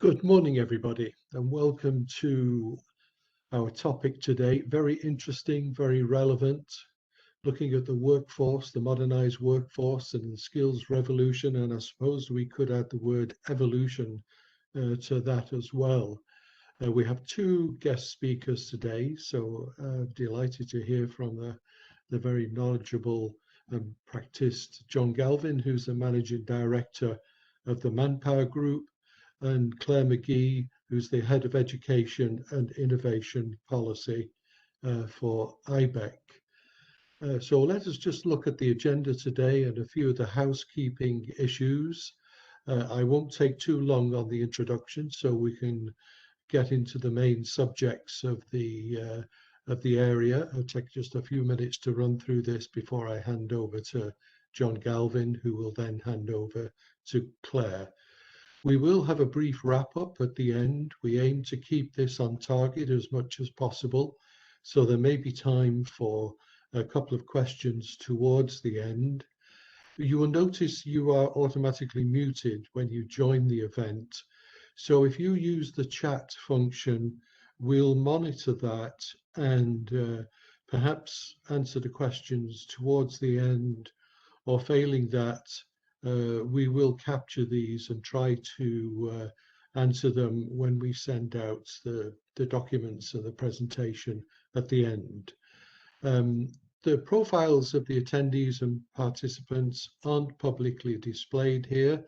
Good morning, everybody, and welcome to our topic today. Very interesting, very relevant, looking at the workforce, the modernized workforce and the skills revolution, and I suppose we could add the word evolution to that as well. We have two guest speakers today, so delighted to hear from the very knowledgeable and practiced John Galvin, who's the Managing Director of the ManpowerGroup, and Claire McGee, who's the Head of Education and Innovation Policy for Ibec. So let us just look at the agenda today and a few of the housekeeping issues. I won't take too long on the introduction, so we can get into the main subjects of the area. I'll take just a few minutes to run through this before I hand over to John Galvin, who will then hand over to Claire. We will have a brief wrap up at the end. We aim to keep this on target as much as possible, so there may be time for a couple of questions towards the end. You will notice you are automatically muted when you join the event. So if you use the chat function, we'll monitor that and perhaps answer the questions towards the end, or failing that, we will capture these and try to answer them when we send out the documents of the presentation at the end. The profiles of the attendees and participants aren't publicly displayed here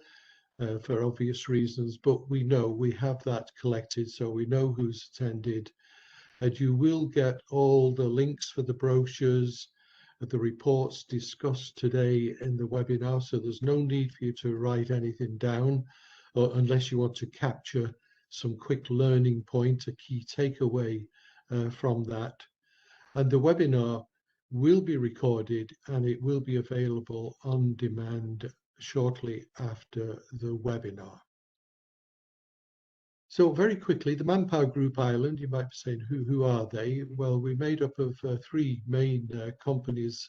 for obvious reasons, but we know we have that collected, so we know who's attended. And you will get all the links for the brochures, the reports discussed today in the webinar, so there's no need for you to write anything down, or unless you want to capture some quick learning point, a key takeaway from that. And the webinar will be recorded and it will be available on demand shortly after the webinar. So very quickly, the ManpowerGroup Ireland, you might be saying, who are they? Well, we're made up of three main companies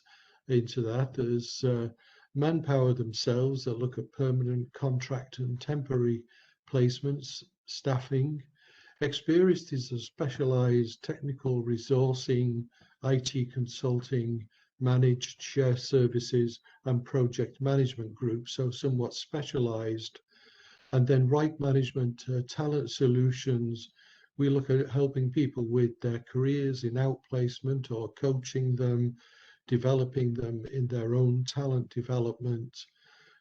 into that. There's Manpower themselves that look at permanent, contract and temporary placements, staffing. Experienced is a specialized technical resourcing, IT consulting, managed share services and project management group, so somewhat specialized. And then Right Management Talent Solutions, we look at helping people with their careers in outplacement or coaching them, developing them in their own talent development,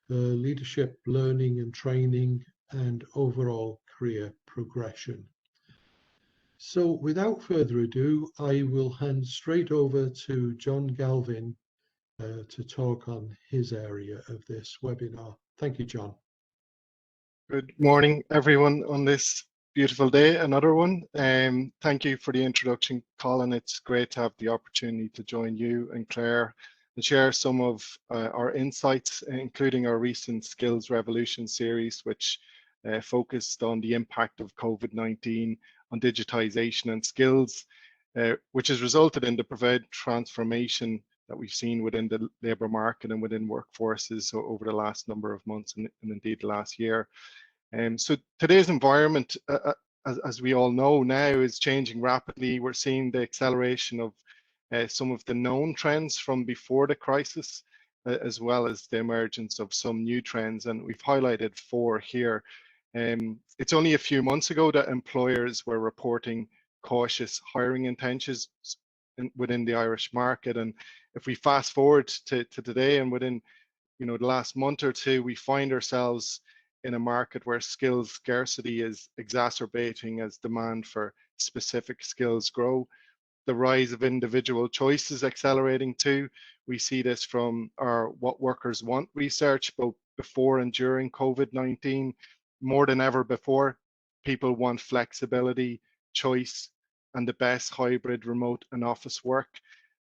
leadership, learning and training, and overall career progression. So without further ado, I will hand straight over to John Galvin to talk on his area of this webinar. Thank you, John. Good morning, everyone, on this beautiful day, another one. Thank you for the introduction, Colin. It's great to have the opportunity to join you and Claire and share some of our insights, including our recent Skills Revolution series, which focused on the impact of COVID-19 on digitization and skills, which has resulted in the profound transformation that we've seen within the labour market and within workforces over the last number of months and indeed the last year. So today's environment, as we all know now, is changing rapidly. We're seeing the acceleration of some of the known trends from before the crisis, as well as the emergence of some new trends, and we've highlighted four here. It's only a few months ago that employers were reporting cautious hiring intentions within the Irish market, and if we fast forward to today, and within the last month or two, we find ourselves in a market where skills scarcity is exacerbating as demand for specific skills grow. The rise of individual choices accelerating too. We see this from our What Workers Want research, both before and during COVID-19. More than ever before, people want flexibility, choice, and the best hybrid remote and office work.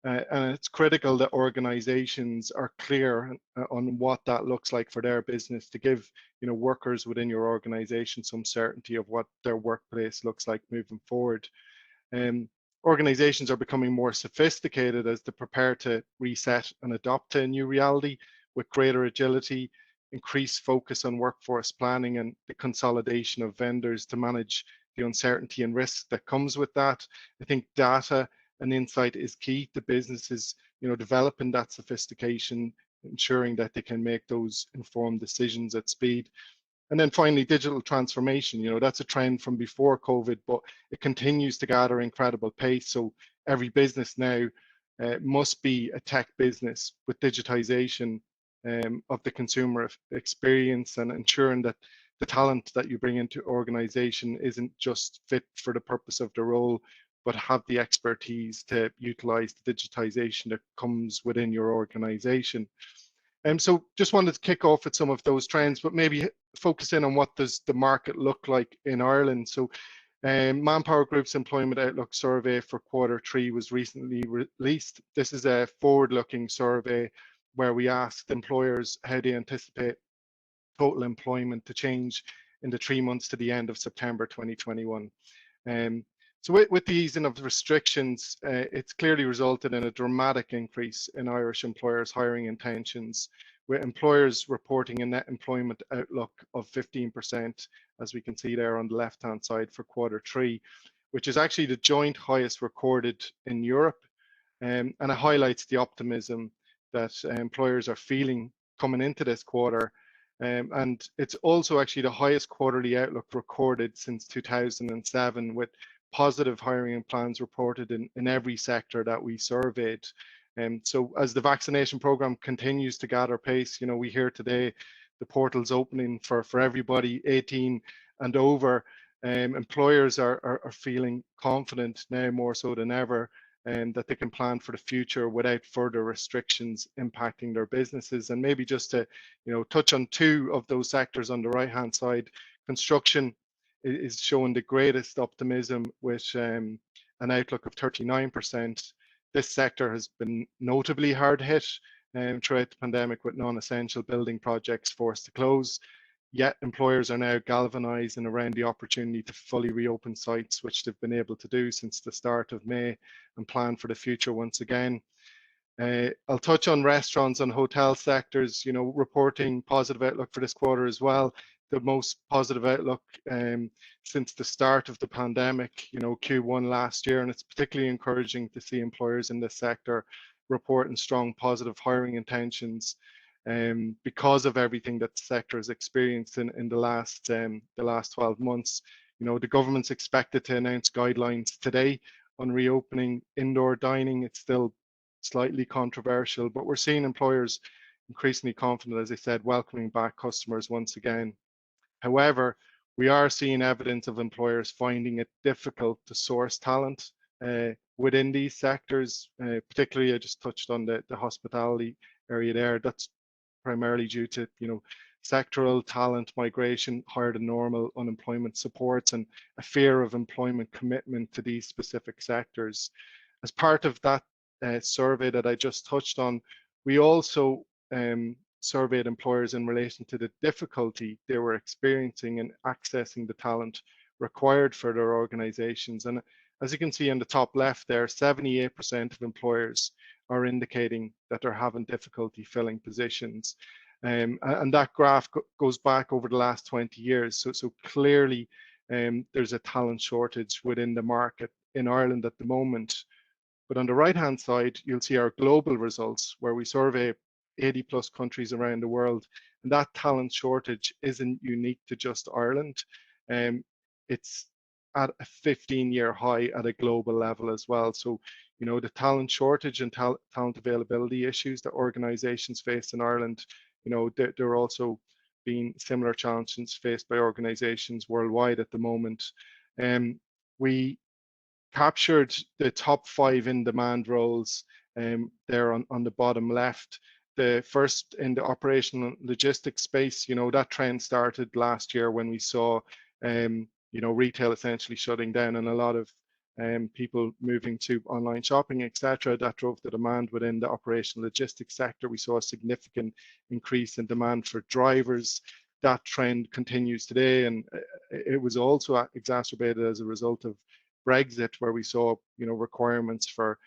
And it's critical that organizations are clear on what that looks like for their business, to give workers within your organization some certainty of what their workplace looks like moving forward. Organizations are becoming more sophisticated as they prepare to reset and adopt to a new reality with greater agility, increased focus on workforce planning and the consolidation of vendors to manage the uncertainty and risk that comes with that. I think data and insight is key to businesses, developing that sophistication, ensuring that they can make those informed decisions at speed. And then finally, digital transformation, that's a trend from before COVID, but it continues to gather incredible pace. So every business now must be a tech business with digitization of the consumer experience, and ensuring that the talent that you bring into organization isn't just fit for the purpose of the role, but have the expertise to utilize the digitization that comes within your organization. So just wanted to kick off with some of those trends, but maybe focus in on what does the market look like in Ireland. So ManpowerGroup's Employment Outlook survey for Q3 was recently released. This is a forward-looking survey where we asked employers how they anticipate total employment to change in the 3 months to the end of September 2021. So with the easing of the restrictions, it's clearly resulted in a dramatic increase in Irish employers' hiring intentions, with employers reporting a net employment outlook of 15%, as we can see there on the left-hand side for Q3, which is actually the joint highest recorded in Europe, and it highlights the optimism that employers are feeling coming into this quarter. And it's also actually the highest quarterly outlook recorded since 2007, with positive hiring plans reported in every sector that we surveyed. So as the vaccination program continues to gather pace, we hear today the portal's opening for everybody 18 and over. Employers are feeling confident now more so than ever, that they can plan for the future without further restrictions impacting their businesses. And maybe just to touch on two of those sectors on the right hand side, construction is showing the greatest optimism with an outlook of 39%. This sector has been notably hard hit throughout the pandemic, with non-essential building projects forced to close. Yet employers are now galvanizing around the opportunity to fully reopen sites, which they've been able to do since the start of May, and plan for the future once again. I'll touch on restaurants and hotel sectors, reporting positive outlook for this quarter as well. The most positive outlook since the start of the pandemic, Q1 last year, and it's particularly encouraging to see employers in this sector reporting strong positive hiring intentions because of everything that the sector has experienced in the last 12 months. The government's expected to announce guidelines today on reopening indoor dining. It's still slightly controversial, but we're seeing employers increasingly confident, as I said, welcoming back customers once again. However, we are seeing evidence of employers finding it difficult to source talent within these sectors. Particularly, I just touched on the hospitality area there. That's primarily due to sectoral talent migration, higher than normal unemployment supports, and a fear of employment commitment to these specific sectors. As part of that survey that I just touched on, we also surveyed employers in relation to the difficulty they were experiencing in accessing the talent required for their organizations. And as you can see in the top left there, 78% of employers are indicating that they're having difficulty filling positions. And that graph goes back over the last 20 years. So clearly there's a talent shortage within the market in Ireland at the moment. But on the right-hand side, you'll see our global results, where we survey 80 plus countries around the world. And that talent shortage isn't unique to just Ireland. It's at a 15-year high at a global level as well. So, the talent shortage and talent availability issues that organizations face in Ireland, they're also being similar challenges faced by organizations worldwide at the moment. We captured the top 5 in-demand roles there on the bottom left. The first in the operational logistics space, that trend started last year when we saw, retail essentially shutting down and a lot of people moving to online shopping, etc. That drove the demand within the operational logistics sector. We saw a significant increase in demand for drivers. That trend continues today, and it was also exacerbated as a result of Brexit, where we saw, requirements for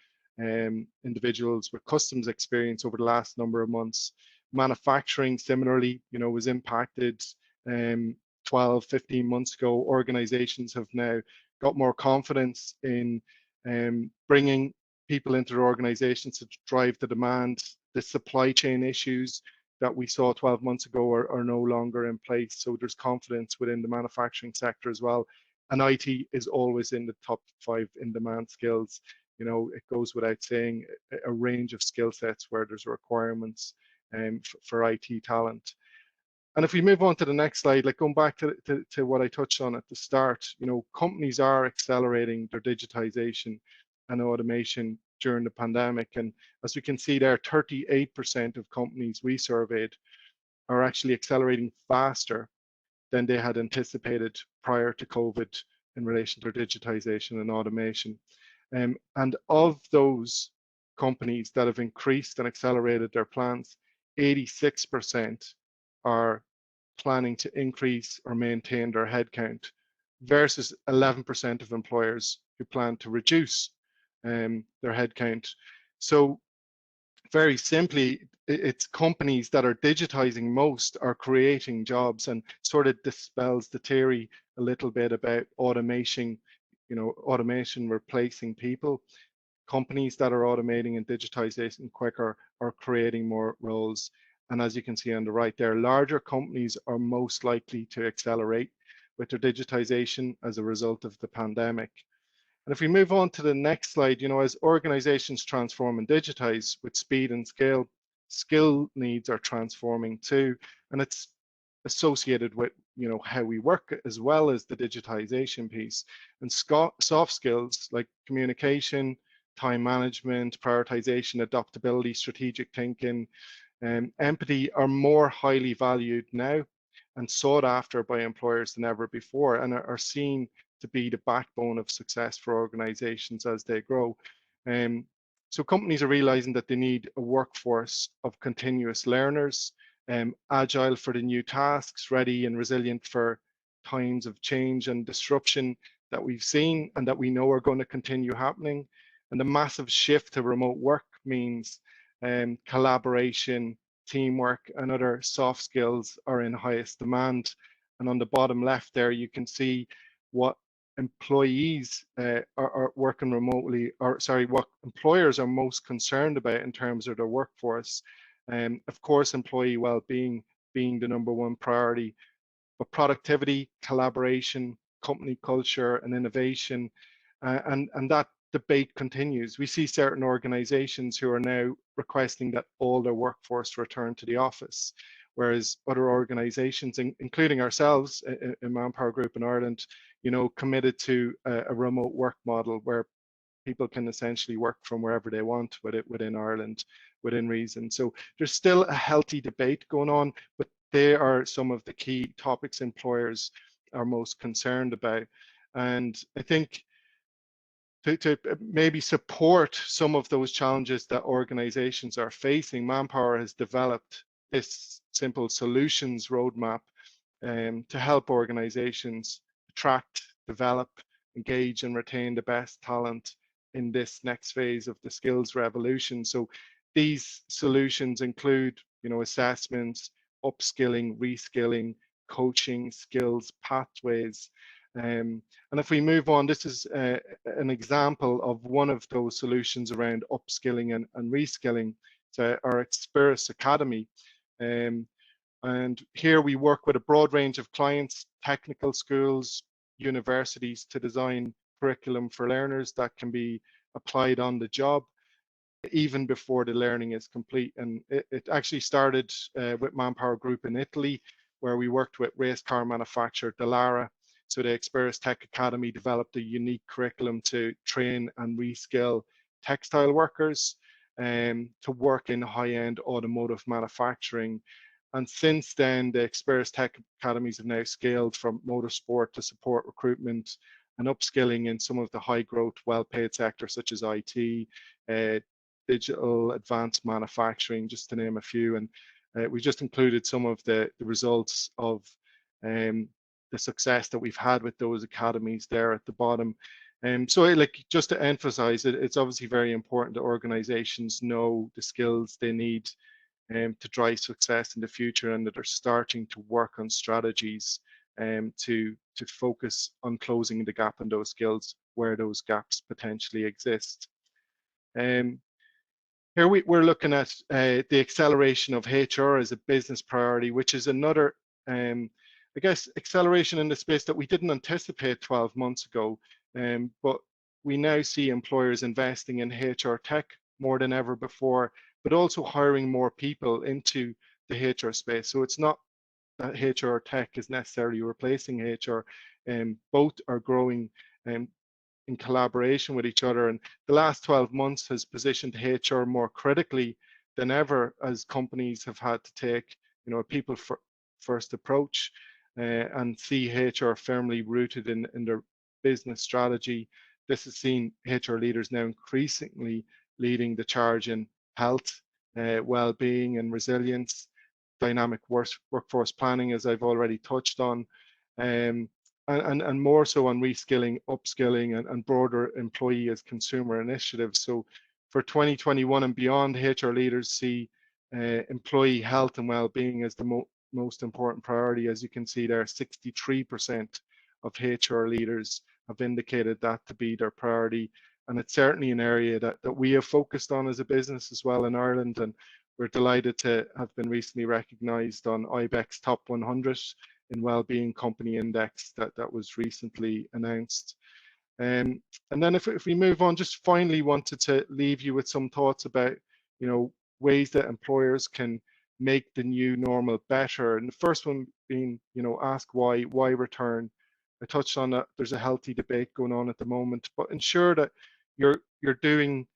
individuals with customs experience over the last number of months Manufacturing similarly, you know, was impacted 12, 15 months ago. Organizations have now got more confidence in bringing people into their organizations to drive the demand. The supply chain issues that we saw 12 months ago are no longer in place. So there's confidence within the manufacturing sector as well. And IT is always in the top 5 in demand skills. You know, it goes without saying, a range of skill sets where there's requirements for IT talent. And if we move on to the next slide, like going back to what I touched on at the start, you know, companies are accelerating their digitization and automation during the pandemic. And as we can see there, 38% of companies we surveyed are actually accelerating faster than they had anticipated prior to COVID in relation to digitization and automation. And of those companies that have increased and accelerated their plans, 86% are planning to increase or maintain their headcount versus 11% of employers who plan to reduce their headcount. So very simply, it's companies that are digitizing most are creating jobs, and sort of dispels the theory a little bit about automation, you know, automation replacing people. Companies that are automating and digitizing quicker are creating more roles. And as you can see on the right there, larger companies are most likely to accelerate with their digitization as a result of the pandemic. And if we move on to the next slide, you know, as organizations transform and digitize with speed and scale, skill needs are transforming too. And it's associated with, you know, how we work as well as the digitization piece. And soft skills like communication, time management, prioritization, adaptability, strategic thinking, and empathy are more highly valued now and sought after by employers than ever before, and are seen to be the backbone of success for organizations as they grow. So companies are realizing that they need a workforce of continuous learners, agile for the new tasks, ready and resilient for times of change and disruption that we've seen and that we know are going to continue happening. And the massive shift to remote work means collaboration, teamwork, and other soft skills are in highest demand. And on the bottom left there, you can see what employees are working remotely, or sorry, what employers are most concerned about in terms of their workforce. Of course, employee well-being being the #1 priority, but productivity, collaboration, company culture, and innovation, and that debate continues. We see certain organizations who are now requesting that all their workforce return to the office, whereas other organizations, including ourselves in ManpowerGroup in Ireland, you know, committed to a remote work model where people can essentially work from wherever they want within Ireland, within reason. So there's still a healthy debate going on, but they are some of the key topics employers are most concerned about. And I think to maybe support some of those challenges that organizations are facing, Manpower has developed this simple solutions roadmap to help organizations attract, develop, engage, and retain the best talent in this next phase of the skills revolution. So these solutions include, you know, assessments, upskilling, reskilling, coaching, skills, pathways. And if we move on, this is an example of one of those solutions around upskilling and reskilling. So our Experis Academy. And here we work with a broad range of clients, technical schools, universities, to design curriculum for learners that can be applied on the job even before the learning is complete. And it actually started with ManpowerGroup in Italy, where we worked with race car manufacturer Dallara. So the Experis Tech Academy developed a unique curriculum to train and reskill textile workers to work in high-end automotive manufacturing. And since then, the Experis Tech Academies have now scaled from motorsport to support recruitment and upskilling in some of the high-growth, well-paid sectors such as IT, digital, advanced manufacturing, just to name a few. And we just included some of the results of the success that we've had with those academies there at the bottom. So like, just to emphasize it, it's obviously very important that organizations know the skills they need to drive success in the future, and that are starting to work on strategies to focus on closing the gap in those skills where those gaps potentially exist. Here we're looking at the acceleration of HR as a business priority, which is another, I guess, acceleration in the space that we didn't anticipate 12 months ago, but we now see employers investing in HR tech more than ever before, but also hiring more people into the HR space. So it's not that HR tech is necessarily replacing HR, and both are growing in collaboration with each other. And the last 12 months has positioned HR more critically than ever, as companies have had to take, you know, a people first approach and see HR firmly rooted in their business strategy. This has seen HR leaders now increasingly leading the charge in health, well-being and resilience, dynamic workforce planning, as I've already touched on, and more so on reskilling, upskilling, and broader employee as consumer initiatives. So for 2021 and beyond, HR leaders see employee health and well-being as the most important priority. As you can see there, 63% of HR leaders have indicated that to be their priority. And it's certainly an area that we have focused on as a business as well in Ireland. And we're delighted to have been recently recognized on Ibec's top 100 in Wellbeing Company Index that was recently announced. And then if we move on, just finally wanted to leave you with some thoughts about, you know, ways that employers can make the new normal better. And the first one being, you know, ask why return. I touched on that. There's a healthy debate going on at the moment, but ensure that you're doing,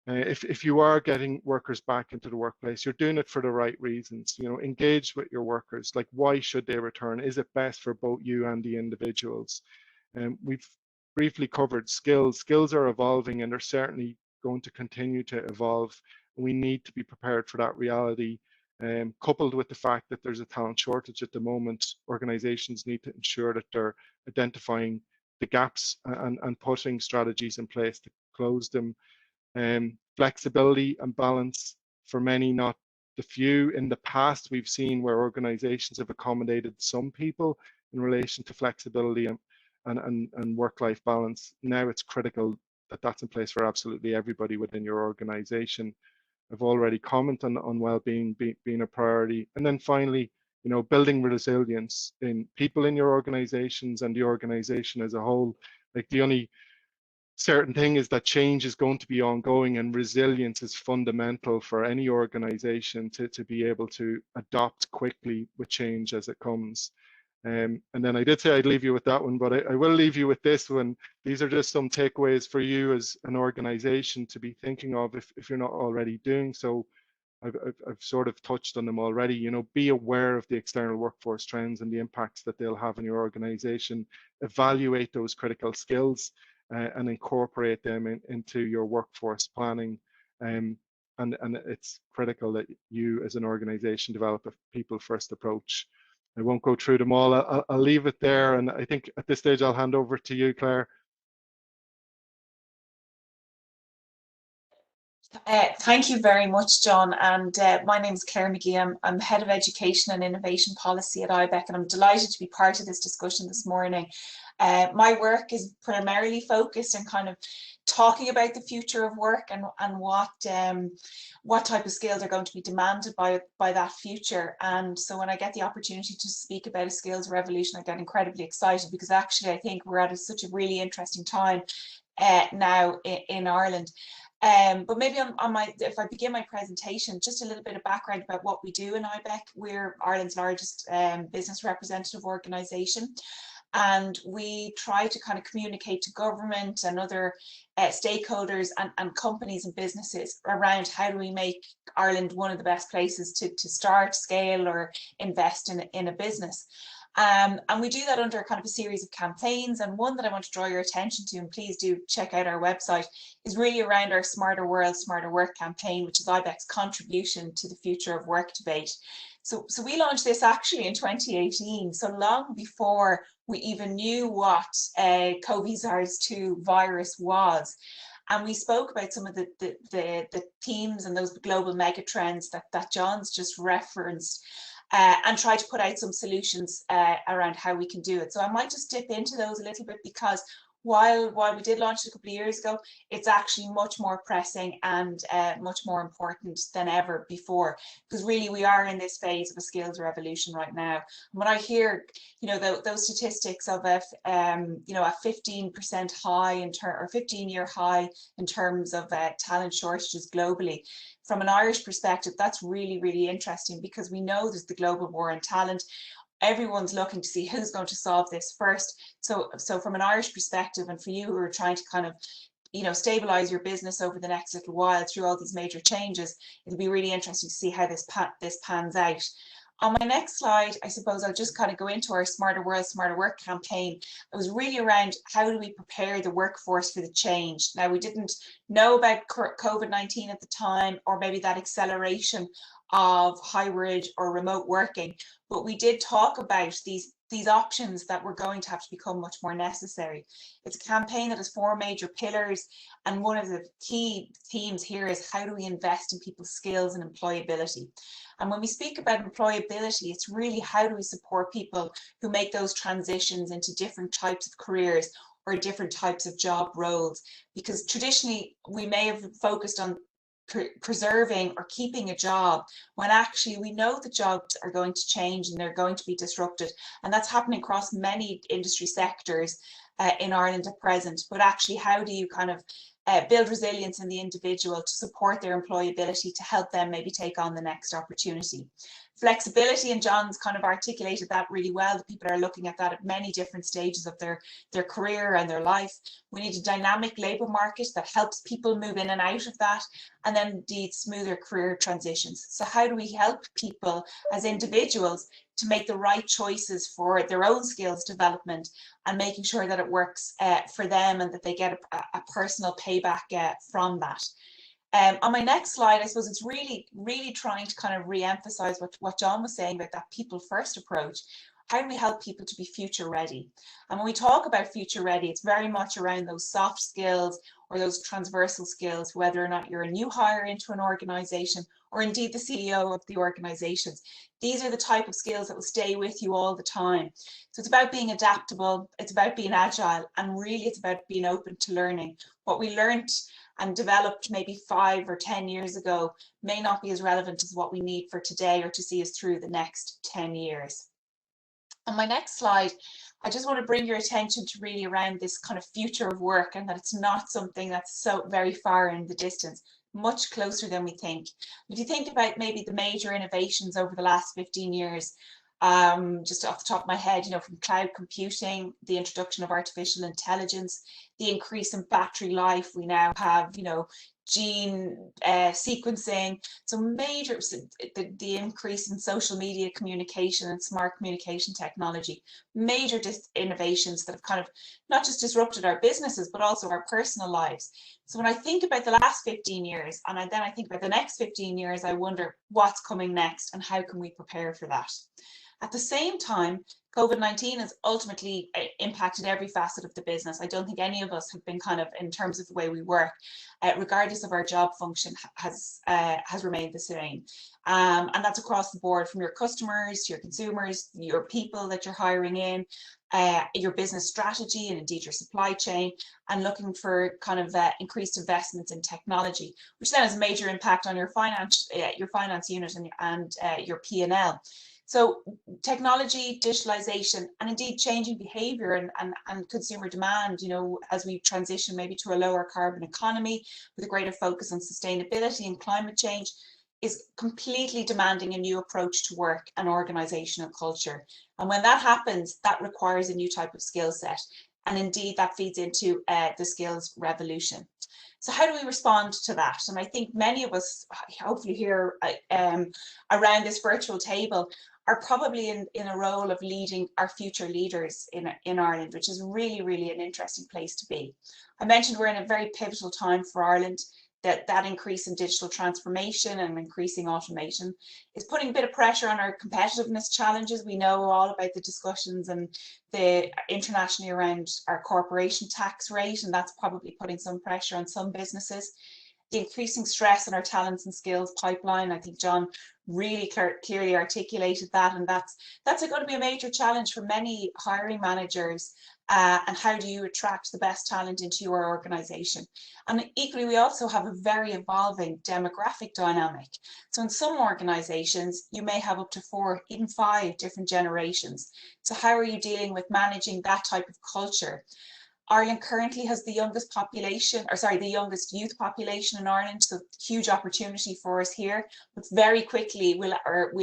if you are getting workers back into the workplace, you're doing it for the right reasons. You know, engage with your workers. Like, why should they return? Is it best for both you and the individuals? And we've briefly covered skills. Skills are evolving, and they're certainly going to continue to evolve. We need to be prepared for that reality. Coupled with the fact that there's a talent shortage at the moment, organizations need to ensure that they're identifying the gaps and putting strategies in place to close them. Flexibility and balance for many, not the few. In the past, we've seen where organizations have accommodated some people in relation to flexibility and work-life balance. Now it's critical that that's in place for absolutely everybody within your organization. I've already commented on well-being being a priority. And then finally, you know, building resilience in people in your organizations and the organization as a whole. Like, the only certain thing is that change is going to be ongoing, and resilience is fundamental for any organization to be able to adopt quickly with change as it comes. And then I did say I'd leave you with that one, but I will leave you with this one. These are just some takeaways for you as an organization to be thinking of if you're not already doing so. I've sort of touched on them already. You know, be aware of the external workforce trends and the impacts that they'll have in your organization. Evaluate those critical skills and incorporate them into your workforce planning. And it's critical that you as an organization develop a people first approach. I won't go through them all. I'll leave it there. And I think at this stage, I'll hand over to you, Claire. Thank you very much, John. And my name is Claire McGee. I'm Head of Education and Innovation Policy at Ibec, and I'm delighted to be part of this discussion this morning. My work is primarily focused on kind of talking about the future of work and what type of skills are going to be demanded by that future. And so when I get the opportunity to speak about a skills revolution, I get incredibly excited, because actually I think we're at such a really interesting time now in Ireland. But maybe if I begin my presentation, just a little bit of background about what we do in Ibec. We're Ireland's largest business representative organisation, and we try to kind of communicate to government and other stakeholders and companies and businesses around how do we make Ireland one of the best places to start, scale or invest in a business. And we do that under kind of a series of campaigns, and one that I want to draw your attention to, and please do check out our website, is really around our Smarter World, Smarter Work campaign, which is Ibec's contribution to the future of work debate. So we launched this actually in 2018, so long before we even knew what COVID-SARS-2 virus was. And we spoke about some of the themes and those global mega trends that John's just referenced, and try to put out some solutions around how we can do it. So I might just dip into those a little bit, because while we did launch it a couple of years ago, it's actually much more pressing and much more important than ever before, because really we are in this phase of a skills revolution right now. And when I hear, you know, those statistics of a 15% high or 15-year high in terms of talent shortages globally, from an Irish perspective, that's really, really interesting, because we know there's the global war on talent. Everyone's looking to see who's going to solve this first. So from an Irish perspective, and for you who are trying to kind of, you know, stabilize your business over the next little while through all these major changes, it'll be really interesting to see how this pans out. On my next slide, I suppose I'll just kind of go into our Smarter World, Smarter Work campaign. It was really around how do we prepare the workforce for the change. Now, we didn't know about COVID-19 at the time, or maybe that acceleration of hybrid or remote working, but we did talk about these options that were going to have to become much more necessary. It's a campaign that has 4 major pillars, and one of the key themes here is how do we invest in people's skills and employability. And when we speak about employability, it's really how do we support people who make those transitions into different types of careers or different types of job roles, because traditionally we may have focused on preserving or keeping a job, when actually we know the jobs are going to change and they're going to be disrupted, and that's happening across many industry sectors in Ireland at present. But actually, how do you kind of build resilience in the individual to support their employability, to help them maybe take on the next opportunity? Flexibility, and John's kind of articulated that really well, that people are looking at that at many different stages of their career and their life. We need a dynamic labour market that helps people move in and out of that, and then indeed smoother career transitions. So how do we help people as individuals to make the right choices for their own skills development, and making sure that it works for them and that they get a personal payback from that? On my next slide, I suppose it's really, really trying to kind of re-emphasize what John was saying about that people first approach. How do we help people to be future ready? And when we talk about future ready, it's very much around those soft skills or those transversal skills, whether or not you're a new hire into an organization or indeed the CEO of the organizations. These are the type of skills that will stay with you all the time. So it's about being adaptable, it's about being agile, and really it's about being open to learning. What we learned and developed maybe 5 or 10 years ago may not be as relevant as what we need for today or to see us through the next 10 years. On my next slide, I just want to bring your attention to really around this kind of future of work, and that it's not something that's so very far in the distance, much closer than we think. If you think about maybe the major innovations over the last 15 years, just off the top of my head, you know, from cloud computing, the introduction of artificial intelligence, the increase in battery life, we now have, you know, gene sequencing, so major, the increase in social media communication and smart communication technology, major innovations that have kind of not just disrupted our businesses, but also our personal lives. So when I think about the last 15 years, and then I think about the next 15 years, I wonder what's coming next and how can we prepare for that? At the same time, COVID-19 has ultimately impacted every facet of the business. I don't think any of us have been kind of, in terms of the way we work, regardless of our job function, has remained the same. And that's across the board, from your customers to your consumers, your people that you're hiring in, your business strategy, and indeed your supply chain, and looking for kind of increased investments in technology, which then has a major impact on your finance unit and your P&L. So technology, digitalization, and indeed changing behavior and consumer demand, you know, as we transition maybe to a lower carbon economy with a greater focus on sustainability and climate change, is completely demanding a new approach to work and organizational culture. And when that happens, that requires a new type of skill set. And indeed, that feeds into the skills revolution. So how do we respond to that? And I think many of us, hopefully here around this virtual table, are probably in a role of leading our future leaders in Ireland, which is really, really an interesting place to be. I mentioned we're in a very pivotal time for Ireland. that increase in digital transformation and increasing automation is putting a bit of pressure on our competitiveness challenges. We know all about the discussions and the internationally around our corporation tax rate, and that's probably putting some pressure on some businesses. The increasing stress on our talents and skills pipeline, I think John really clearly articulated that, and that's going to be a major challenge for many hiring managers. And how do you attract the best talent into your organization? And equally, we also have a very evolving demographic dynamic. So in some organizations, you may have up to 4, even 5 different generations. So how are you dealing with managing that type of culture? Ireland currently has the youngest population, or sorry, the youngest youth population in Ireland, so huge opportunity for us here. But very quickly, we're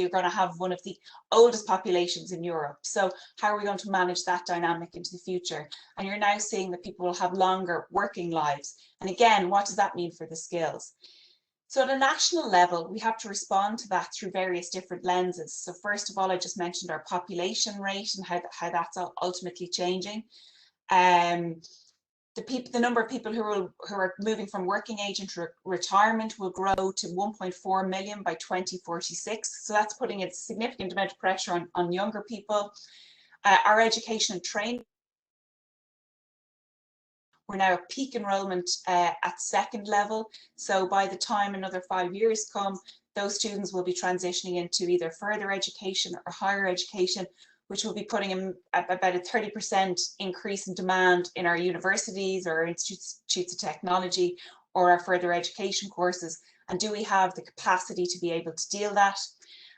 going to have one of the oldest populations in Europe. So how are we going to manage that dynamic into the future? And you're now seeing that people will have longer working lives. And again, what does that mean for the skills? So at a national level, we have to respond to that through various different lenses. So first of all, I just mentioned our population rate and how that's ultimately changing. The number of people who are moving from working age into retirement will grow to 1.4 million by 2046. So that's putting a significant amount of pressure on younger people. Our education and training. We're now at peak enrolment at second level. So by the time another 5 years come, those students will be transitioning into either further education or higher education, which will be putting about a 30% increase in demand in our universities or institutes of technology or our further education courses. And do we have the capacity to be able to deal that?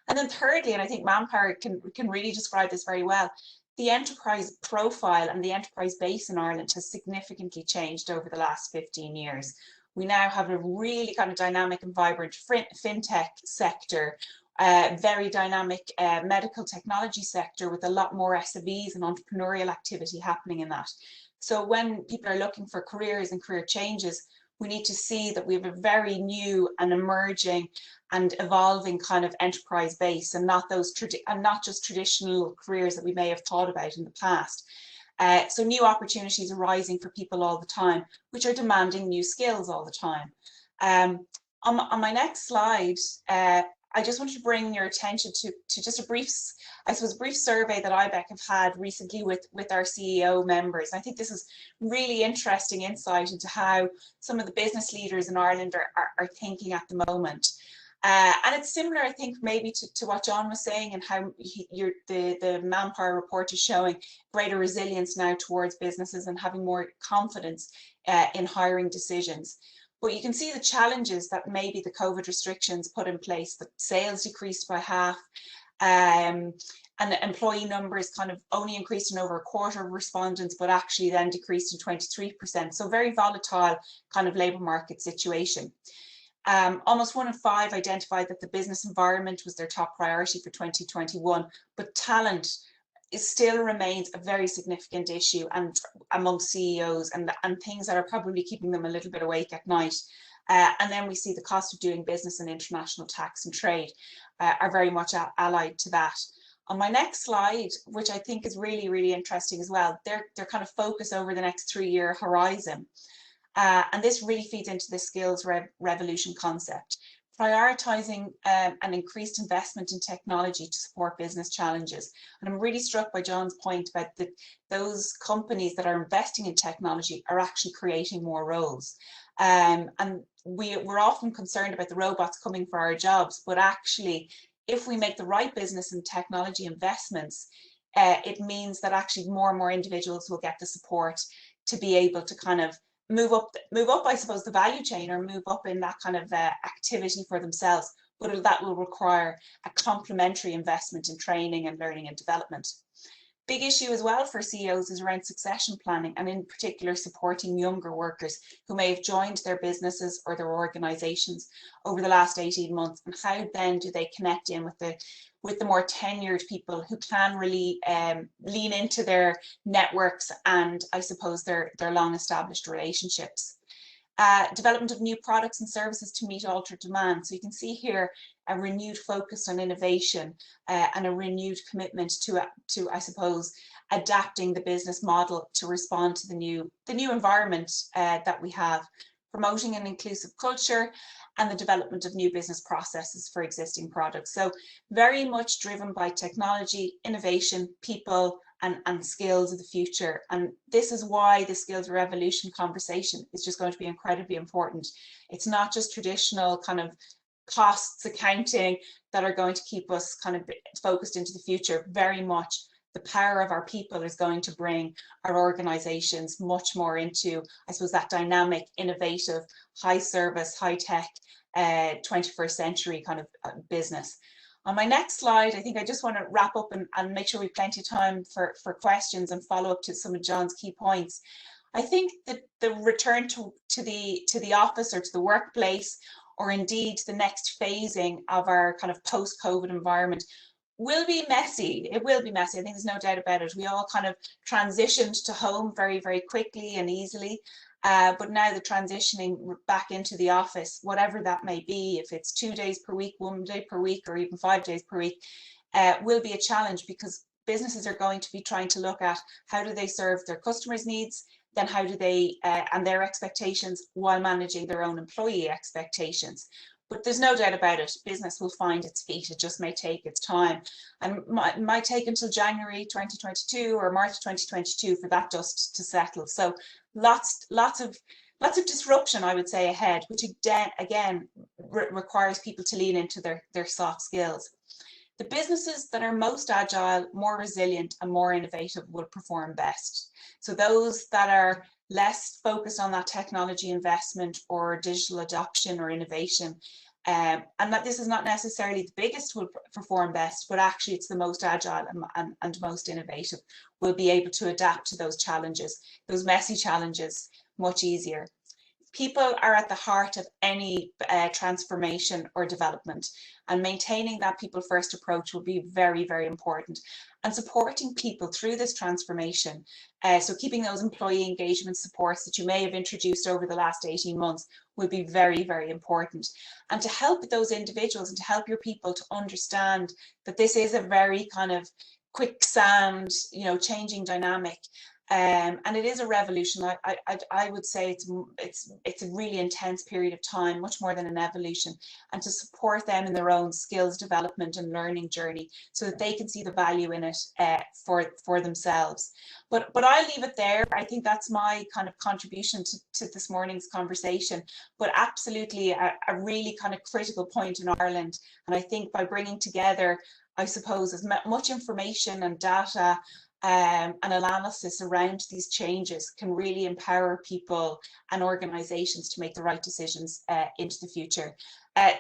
And then thirdly, and I think Manpower can really describe this very well, the enterprise profile and the enterprise base in Ireland has significantly changed over the last 15 years. We now have a really kind of dynamic and vibrant fintech sector, very dynamic medical technology sector with a lot more SMEs and entrepreneurial activity happening in that. So when people are looking for careers and career changes, we need to see that we have a very new and emerging and evolving kind of enterprise base, and not just traditional careers that we may have thought about in the past. So new opportunities arising for people all the time, which are demanding new skills all the time. On my next slide, I just want to bring your attention to just a brief survey that Ibec have had recently with our CEO members. I think this is really interesting insight into how some of the business leaders in Ireland are thinking at the moment. And it's similar, I think, maybe to what John was saying, and how the Manpower report is showing greater resilience now towards businesses and having more confidence in hiring decisions. But you can see the challenges that maybe the COVID restrictions put in place, that sales decreased by half, and the employee numbers kind of only increased in over a quarter of respondents, but actually then decreased in 23%. So very volatile kind of labour market situation. Almost 1 in 5 identified that the business environment was their top priority for 2021, but talent still remains a very significant issue and among CEOs, and things that are probably keeping them a little bit awake at night. And then we see the cost of doing business and international tax and trade are very much allied to that. On my next slide, which I think is really, really interesting as well, they're kind of focus over the next 3-year horizon. And this really feeds into the skills revolution concept, prioritising an increased investment in technology to support business challenges. And I'm really struck by John's point about those companies that are investing in technology are actually creating more roles. And we're often concerned about the robots coming for our jobs, but actually, if we make the right business and technology investments, it means that actually more and more individuals will get the support to be able to kind of move up, I suppose, the value chain, or move up in that kind of activity for themselves. But that will require a complementary investment in training and learning and development. Big issue as well for CEOs is around succession planning, and in particular supporting younger workers who may have joined their businesses or their organisations over the last 18 months, and how then do they connect in with the more tenured people who can really lean into their networks and, I suppose, their long established relationships. Development of new products and services to meet altered demand. So you can see here a renewed focus on innovation and a renewed commitment to I suppose, adapting the business model to respond to the new environment that we have. promoting an inclusive culture, and the development of new business processes for existing products. So very much driven by technology, innovation, people, and skills of the future. And this is why the skills revolution conversation is just going to be incredibly important. It's not just traditional kind of costs accounting that are going to keep us kind of focused into the future. Very much the power of our people is going to bring our organizations much more into, I suppose, that dynamic, innovative, high service, high tech, 21st century kind of business. On my next slide, I think I just want to wrap up and make sure we have plenty of time for questions and follow up to some of John's key points. I think that the return to the office or to the workplace, or indeed the next phasing of our kind of post-COVID environment, will be messy. It will be messy. I think there's no doubt about it. We all kind of transitioned to home very, very quickly and easily. But now the transitioning back into the office, whatever that may be, if it's 2 days per week, 1 day per week, or even 5 days per week, will be a challenge, because businesses are going to be trying to look at how do they serve their customers' needs, then how do they and their expectations, while managing their own employee expectations. But there's no doubt about it, business will find its feet. It just may take its time, and might take until January 2022 or March 2022 for that dust to settle. So lots of disruption, I would say, ahead, which again requires people to lean into their soft skills. The businesses that are most agile, more resilient, and more innovative will perform best. So those that are less focused on that technology investment or digital adoption or innovation, and that this is not necessarily the biggest will perform best, but actually it's the most agile and most innovative, will be able to adapt to those challenges, those messy challenges, much easier. People are at the heart of any transformation or development, and maintaining that people first approach will be very, very important, and supporting people through this transformation. So keeping those employee engagement supports that you may have introduced over the last 18 months will be very, very important, and to help those individuals and to help your people to understand that this is a very kind of quicksand, changing dynamic. And it is a revolution. I would say it's a really intense period of time, much more than an evolution, and to support them in their own skills development and learning journey, so that they can see the value in it for themselves. But I'll leave it there. I think that's my kind of contribution to this morning's conversation. But absolutely a really kind of critical point in Ireland, and I think by bringing together, I suppose, as much information and data and analysis around these changes can really empower people and organizations to make the right decisions into the future.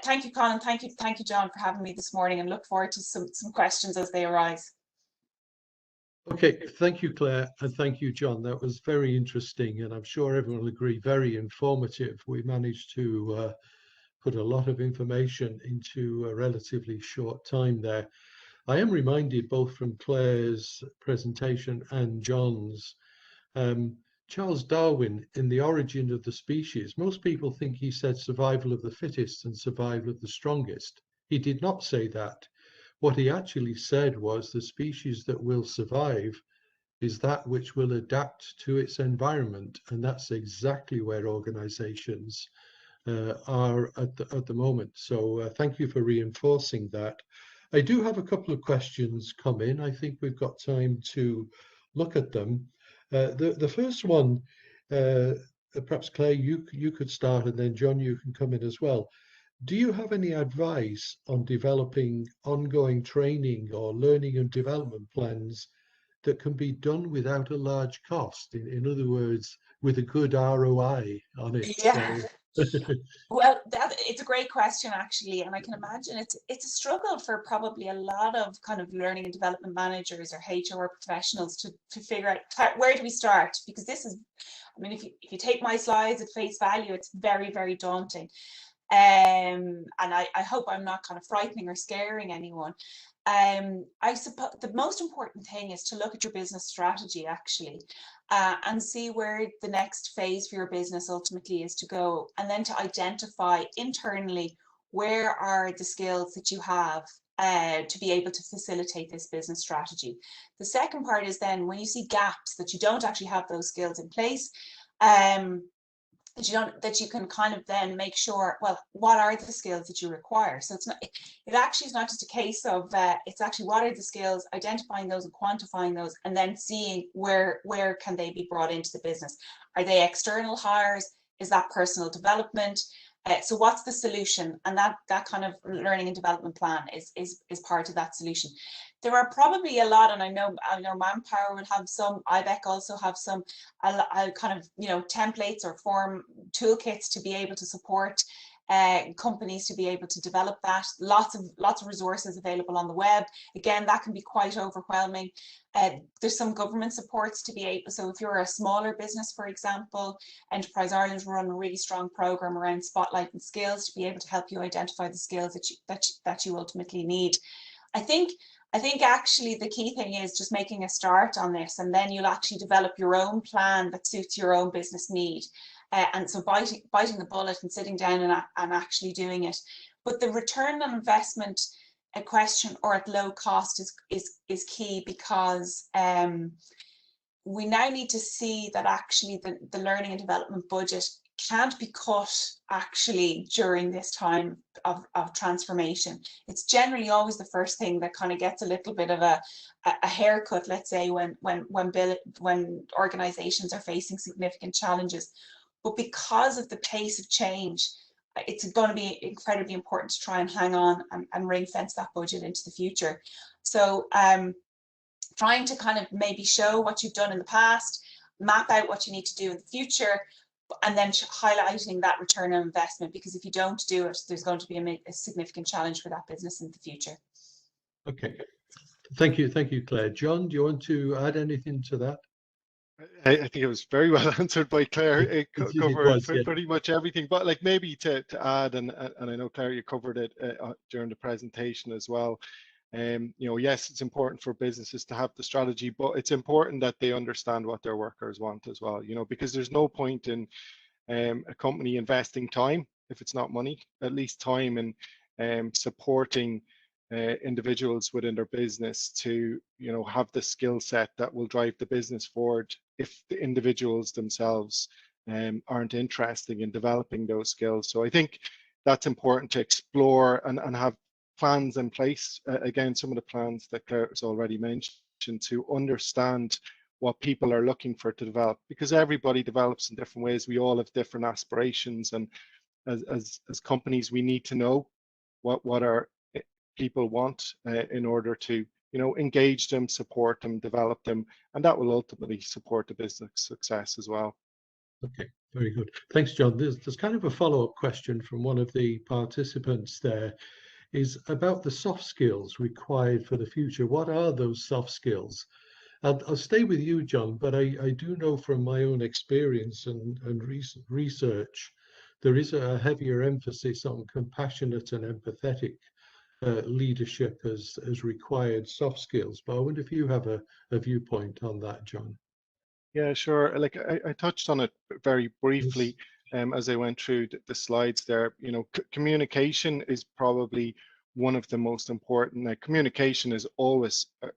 Thank you, Colin. Thank you, John, for having me this morning, and look forward to some questions as they arise. Okay, thank you, Claire, and thank you, John. That was very interesting, and I'm sure everyone will agree, very informative. We managed to put a lot of information into a relatively short time there. I am reminded, both from Claire's presentation and John's, Charles Darwin, in The Origin of the Species, most people think he said survival of the fittest and survival of the strongest. He did not say that. What he actually said was the species that will survive is that which will adapt to its environment, and that's exactly where organizations are at the moment. So thank you for reinforcing that. I do have a couple of questions come in. I think we've got time to look at them. The first one, perhaps Claire, you could start, and then John, you can come in as well. Do you have any advice on developing ongoing training or learning and development plans that can be done without a large cost? In other words, with a good ROI on it? Yeah. So. Well, it's a great question, actually, and I can imagine it's a struggle for probably a lot of kind of learning and development managers or HR professionals to figure out where do we start, because this is, I mean, if you take my slides at face value, it's very, very daunting, and I hope I'm not kind of frightening or scaring anyone. I suppose the most important thing is to look at your business strategy, actually, and see where the next phase for your business ultimately is to go, and then to identify internally where are the skills that you have to be able to facilitate this business strategy. The second part is then when you see gaps that you don't actually have those skills in place, that you can kind of then make sure, well, what are the skills that you require? So it actually is not just a case of it's actually what are the skills, identifying those and quantifying those, and then seeing where can they be brought into the business. Are they external hires? Is that personal development? So what's the solution? And that kind of learning and development plan is part of that solution. There are probably a lot, and I know Manpower would have some, Ibec also have some kind of, you know, templates or form toolkits to be able to support companies to be able to develop that. Lots of resources available on the web. Again, that can be quite overwhelming. There's some government supports to be able, so if you're a smaller business, for example, Enterprise Ireland run a really strong program around spotlight and skills to be able to help you identify the skills that you ultimately need. I think actually the key thing is just making a start on this, and then you'll actually develop your own plan that suits your own business need. And so biting the bullet and sitting down and actually doing it. But the return on investment question, or at low cost, is key, because we now need to see that actually the learning and development budget can't be cut actually during this time of transformation. It's generally always the first thing that kind of gets a little bit of a haircut, let's say, when organizations are facing significant challenges. But because of the pace of change, it's going to be incredibly important to try and hang on and ring fence that budget into the future. So trying to kind of maybe show what you've done in the past, map out what you need to do in the future, and then highlighting that return on investment, because if you don't do it, there's going to be a significant challenge for that business in the future. Okay, thank you, Claire. John, do you want to add anything to that? I think it was very well answered by Claire. It covered yeah. pretty much everything, but like maybe to add, and I know Claire, you covered it during the presentation as well. You know, yes, it's important for businesses to have the strategy, but it's important that they understand what their workers want as well. You know, because there's no point in a company investing time if it's not money, at least time, and supporting individuals within their business to, you know, have the skill set that will drive the business forward if the individuals themselves aren't interested in developing those skills. So I think that's important to explore and have plans in place. Again, some of the plans that Claire has already mentioned, to understand what people are looking for to develop, because everybody develops in different ways. We all have different aspirations, and as companies, we need to know what our people want in order to, you know, engage them, support them, develop them, and that will ultimately support the business success as well. Okay, very good. Thanks, John. There's kind of a follow-up question from one of the participants there, is about the soft skills required for the future. What are those soft skills? I'll stay with you, John, but I do know from my own experience and recent research, there is a heavier emphasis on compassionate and empathetic leadership as required soft skills. But I wonder if you have a viewpoint on that, John. Yeah, sure. Like I touched on it very briefly as I went through the slides there. You know, communication is probably one of the most important. Now, communication is always a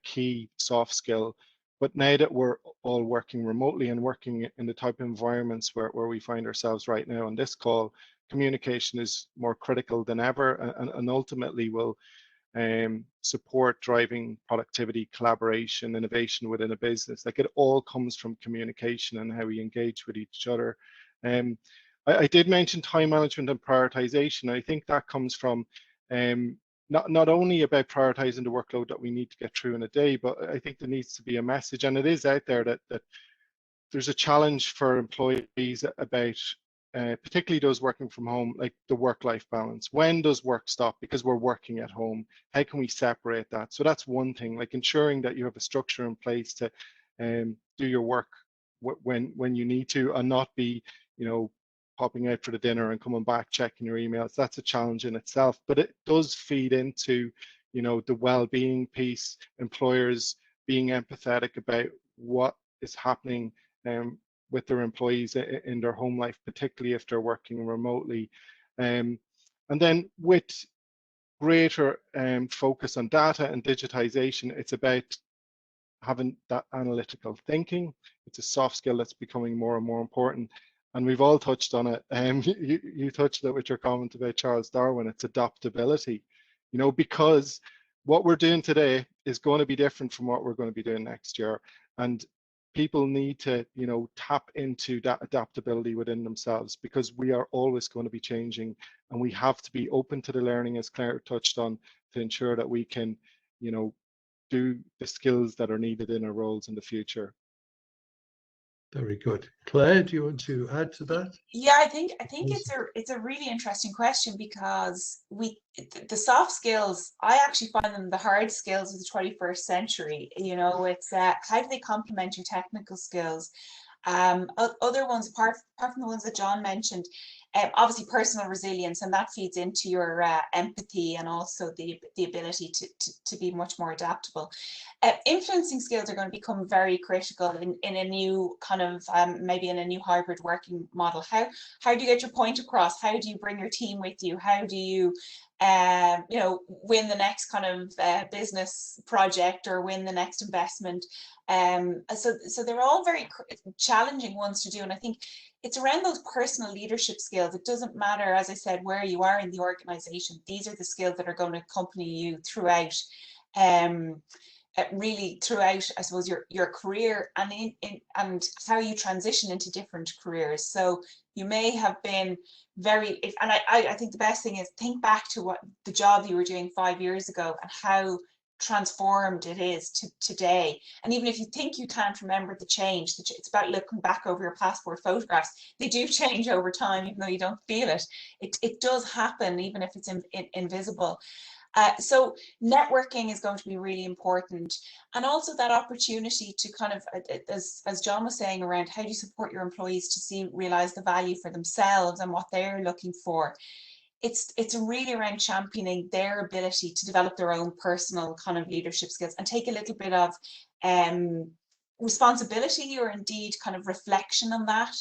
key soft skill, but now that we're all working remotely and working in the type of environments where we find ourselves right now on this call, communication is more critical than ever, and ultimately will support driving productivity, collaboration, innovation within a business. Like, it all comes from communication and how we engage with each other. I did mention time management and prioritization. I think that comes from not only about prioritizing the workload that we need to get through in a day, but I think there needs to be a message, and it is out there, that there's a challenge for employees about particularly those working from home, like the work-life balance. When does work stop because we're working at home? How can we separate that? So that's one thing, like ensuring that you have a structure in place to do your work when you need to, and not be, you know, popping out for the dinner and coming back, checking your emails. That's a challenge in itself, but it does feed into, you know, the well-being piece, employers being empathetic about what is happening with their employees in their home life, particularly if they're working remotely. And then with greater focus on data and digitization, it's about having that analytical thinking. It's a soft skill that's becoming more and more important. and we've all touched on it. You touched it with your comment about Charles Darwin. It's adaptability, you know, because what we're doing today is going to be different from what we're going to be doing next year, and people need to, you know, tap into that adaptability within themselves, because we are always going to be changing, and we have to be open to the learning, as Claire touched on, to ensure that we can, you know, do the skills that are needed in our roles in the future. Very good. Claire, do you want to add to that? Yeah, I think it's a really interesting question, because the soft skills, I actually find them the hard skills of the 21st century. You know, it's how do they complement your technical skills? Other ones, apart from the ones that John mentioned, obviously personal resilience, and that feeds into your empathy, and also the ability to be much more adaptable. Influencing skills are going to become very critical in a new kind of maybe in a new hybrid working model. How do you get your point across? How do you bring your team with you? How do you you know, win the next kind of business project, or win the next investment? So they're all very challenging ones to do, and I think it's around those personal leadership skills. It doesn't matter, as I said, where you are in the organization. These are the skills that are going to accompany you throughout, really throughout, I suppose, your career, and and how you transition into different careers. So you may have been and I think the best thing is think back to what the job you were doing 5 years ago, and how transformed it is to today. And even if you think you can't remember the change, it's about looking back over your passport photographs. They do change over time, even though you don't feel it. It does happen, even if it's invisible. So networking is going to be really important, and also that opportunity to kind of, as John was saying, around how do you support your employees to realize the value for themselves and what they're looking for. It's really around championing their ability to develop their own personal kind of leadership skills, and take a little bit of responsibility, or indeed kind of reflection on that.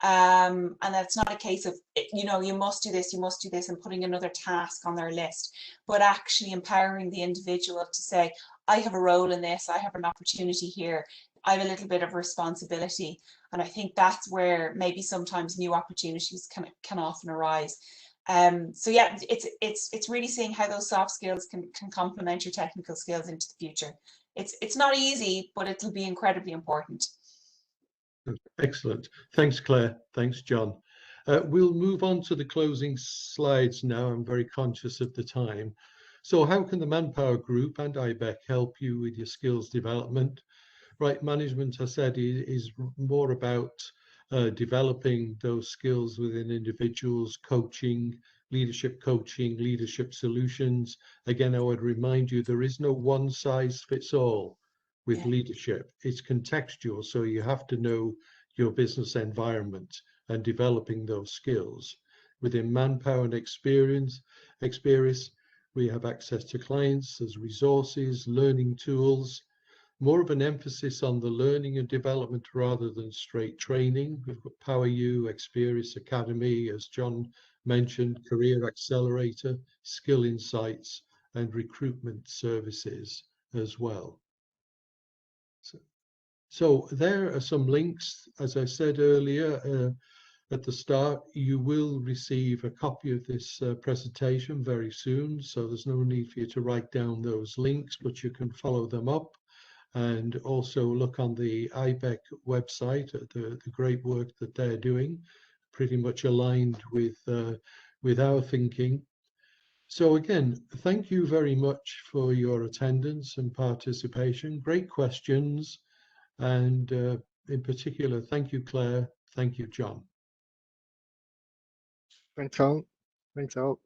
And that's not a case of, you know, you must do this, and putting another task on their list, but actually empowering the individual to say, I have a role in this, I have an opportunity here, I have a little bit of responsibility. And I think that's where maybe sometimes new opportunities can often arise. So yeah, it's really seeing how those soft skills can complement your technical skills into the future. It's not easy, but it'll be incredibly important. Excellent. Thanks, Claire. Thanks, John. We'll move on to the closing slides now. I'm very conscious of the time. So how can the Manpower Group and Ibec help you with your skills development? Right, management, I said, is more about developing those skills within individuals, coaching, leadership solutions. Again, I would remind you, there is no one size fits all with leadership. It's contextual, so you have to know your business environment and developing those skills. Within Manpower and Experience, we have access to clients as resources, learning tools, more of an emphasis on the learning and development rather than straight training. We've got PowerU, Experience Academy, as John mentioned, Career Accelerator, Skill Insights, and recruitment services as well. So there are some links. As I said earlier at the start, you will receive a copy of this presentation very soon, so there's no need for you to write down those links, but you can follow them up, and also look on the Ibec website at the great work that they're doing, pretty much aligned with our thinking. So again, thank you very much for your attendance and participation. Great questions. And in particular, thank you, Claire. Thank you, John. Thanks, Alan. Thanks, Al.